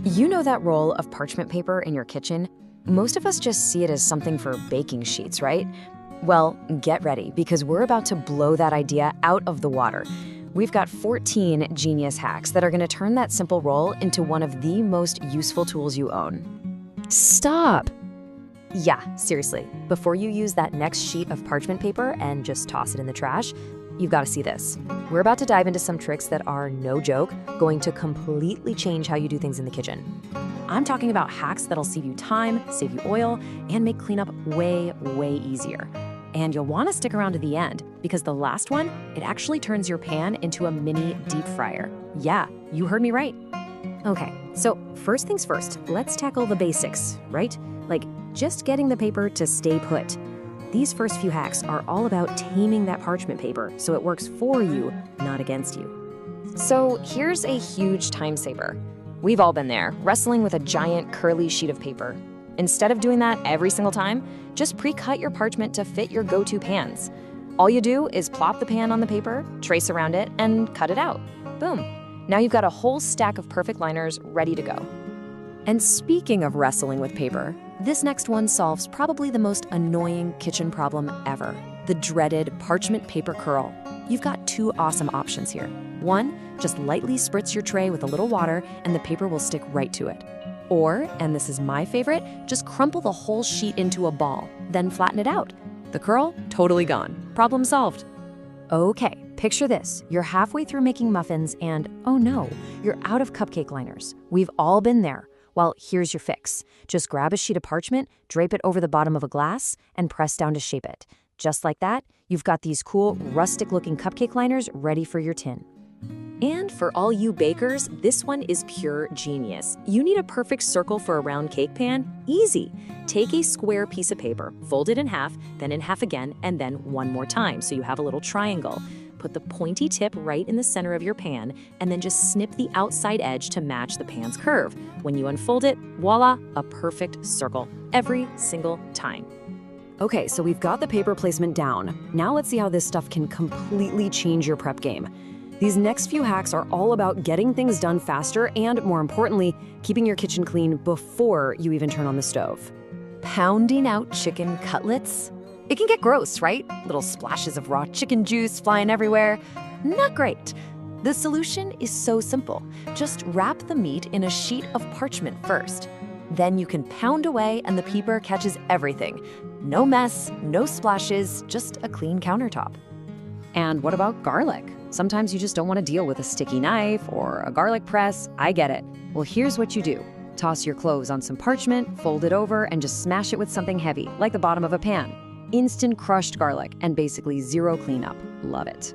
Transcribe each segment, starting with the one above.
You know that roll of parchment paper in your kitchen? Most of us just see it as something for baking sheets, right? Well, get ready because we're about to blow that idea out of the water. We've got 14 genius hacks that are going to turn that simple roll into one of the most useful tools you own. Stop! Yeah, seriously. Before you use that next sheet of parchment paper and just toss it in the trash, you've got to see this. We're about to dive into some tricks that are, no joke, going to completely change how you do things in the kitchen. I'm talking about hacks that'll save you time, save you oil, and make cleanup way, way easier. And you'll want to stick around to the end because the last one, it actually turns your pan into a mini deep fryer. Yeah, you heard me right. Okay, so first things first, let's tackle the basics, right? Like just getting the paper to stay put. These first few hacks are all about taming that parchment paper so it works for you, not against you. So here's a huge time saver. We've all been there, wrestling with a giant curly sheet of paper. Instead of doing that every single time, just pre-cut your parchment to fit your go-to pans. All you do is plop the pan on the paper, trace around it, and cut it out. Boom. Now you've got a whole stack of perfect liners ready to go. And speaking of wrestling with paper, this next one solves probably the most annoying kitchen problem ever, the dreaded parchment paper curl. You've got two awesome options here. One, just lightly spritz your tray with a little water and the paper will stick right to it. Or, and this is my favorite, just crumple the whole sheet into a ball, then flatten it out. The curl, totally gone. Problem solved. Okay, picture this. You're halfway through making muffins and, oh no, you're out of cupcake liners. We've all been there. Well, here's your fix. Just grab a sheet of parchment, drape it over the bottom of a glass, and press down to shape it. Just like that, you've got these cool, rustic-looking cupcake liners ready for your tin. And for all you bakers, this one is pure genius. You need a perfect circle for a round cake pan? Easy. Take a square piece of paper, fold it in half, then in half again, and then one more time so you have a little triangle. Put the pointy tip right in the center of your pan, and then just snip the outside edge to match the pan's curve. When you unfold it, voila, a perfect circle, every single time. Okay, so we've got the paper placement down. Now let's see how this stuff can completely change your prep game. These next few hacks are all about getting things done faster and, more importantly, keeping your kitchen clean before you even turn on the stove. Pounding out chicken cutlets? It can get gross, right? Little splashes of raw chicken juice flying everywhere. Not great. The solution is so simple. Just wrap the meat in a sheet of parchment first. Then you can pound away and the paper catches everything. No mess, no splashes, just a clean countertop. And what about garlic? Sometimes you just don't want to deal with a sticky knife or a garlic press. I get it. Well, here's what you do. Toss your cloves on some parchment, fold it over, and just smash it with something heavy, like the bottom of a pan. Instant crushed garlic and basically zero cleanup. Love it.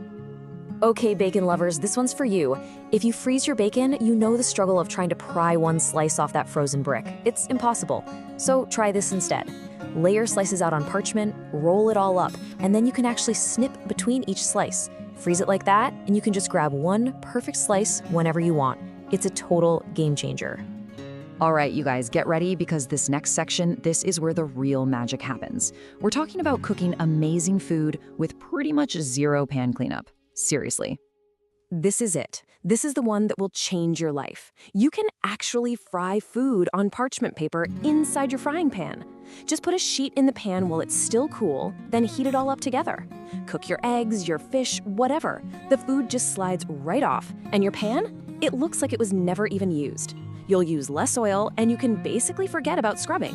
Okay, bacon lovers, this one's for you. If you freeze your bacon, you know the struggle of trying to pry one slice off that frozen brick. It's impossible. So try this instead. Lay your slices out on parchment, roll it all up, and then you can actually snip between each slice. Freeze it like that, and you can just grab one perfect slice whenever you want. It's a total game changer. All right, you guys, get ready because this next section, this is where the real magic happens. We're talking about cooking amazing food with pretty much zero pan cleanup. Seriously. This is it. This is the one that will change your life. You can actually fry food on parchment paper inside your frying pan. Just put a sheet in the pan while it's still cool, then heat it all up together. Cook your eggs, your fish, whatever. The food just slides right off, and your pan, it looks like it was never even used. You'll use less oil, and you can basically forget about scrubbing.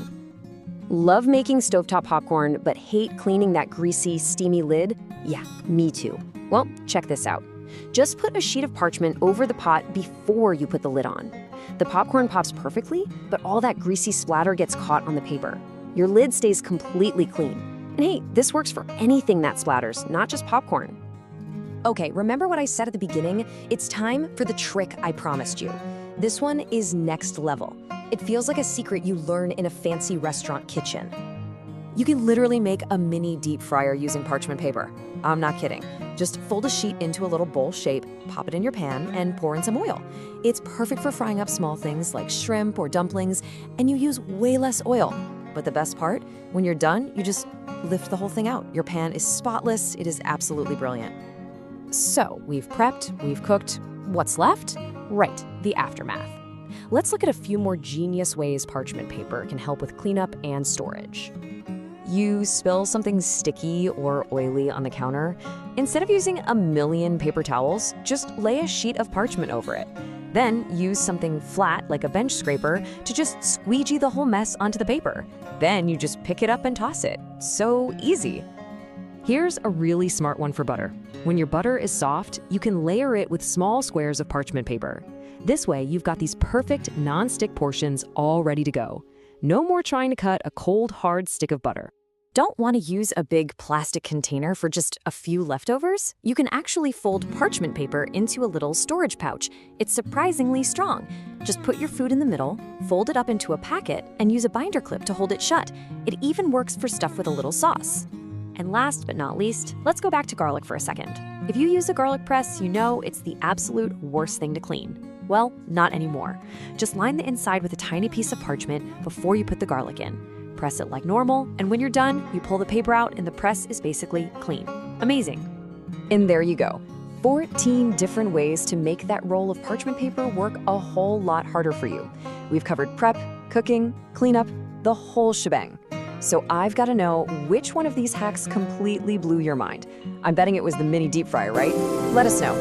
Love making stovetop popcorn, but hate cleaning that greasy, steamy lid? Yeah, me too. Well, check this out. Just put a sheet of parchment over the pot before you put the lid on. The popcorn pops perfectly, but all that greasy splatter gets caught on the paper. Your lid stays completely clean. And hey, this works for anything that splatters, not just popcorn. Okay, remember what I said at the beginning? It's time for the trick I promised you. This one is next level. It feels like a secret you learn in a fancy restaurant kitchen. You can literally make a mini deep fryer using parchment paper. I'm not kidding. Just fold a sheet into a little bowl shape, pop it in your pan, and pour in some oil. It's perfect for frying up small things like shrimp or dumplings, and you use way less oil. But the best part, when you're done, you just lift the whole thing out. Your pan is spotless. It is absolutely brilliant. So we've prepped, we've cooked. What's left? Right, the aftermath. Let's look at a few more genius ways parchment paper can help with cleanup and storage. You spill something sticky or oily on the counter? Instead of using a million paper towels, just lay a sheet of parchment over it. Then use something flat like a bench scraper to just squeegee the whole mess onto the paper. Then you just pick it up and toss it. So easy. Here's a really smart one for butter. When your butter is soft, you can layer it with small squares of parchment paper. This way, you've got these perfect non-stick portions all ready to go. No more trying to cut a cold, hard stick of butter. Don't want to use a big plastic container for just a few leftovers? You can actually fold parchment paper into a little storage pouch. It's surprisingly strong. Just put your food in the middle, fold it up into a packet, and use a binder clip to hold it shut. It even works for stuff with a little sauce. And last but not least, let's go back to garlic for a second. If you use a garlic press, you know it's the absolute worst thing to clean. Well, not anymore. Just line the inside with a tiny piece of parchment before you put the garlic in. Press it like normal, and when you're done, you pull the paper out and the press is basically clean. Amazing. And there you go. 14 different ways to make that roll of parchment paper work a whole lot harder for you. We've covered prep, cooking, cleanup, the whole shebang. So I've got to know which one of these hacks completely blew your mind. I'm betting it was the mini deep fryer, right? Let us know.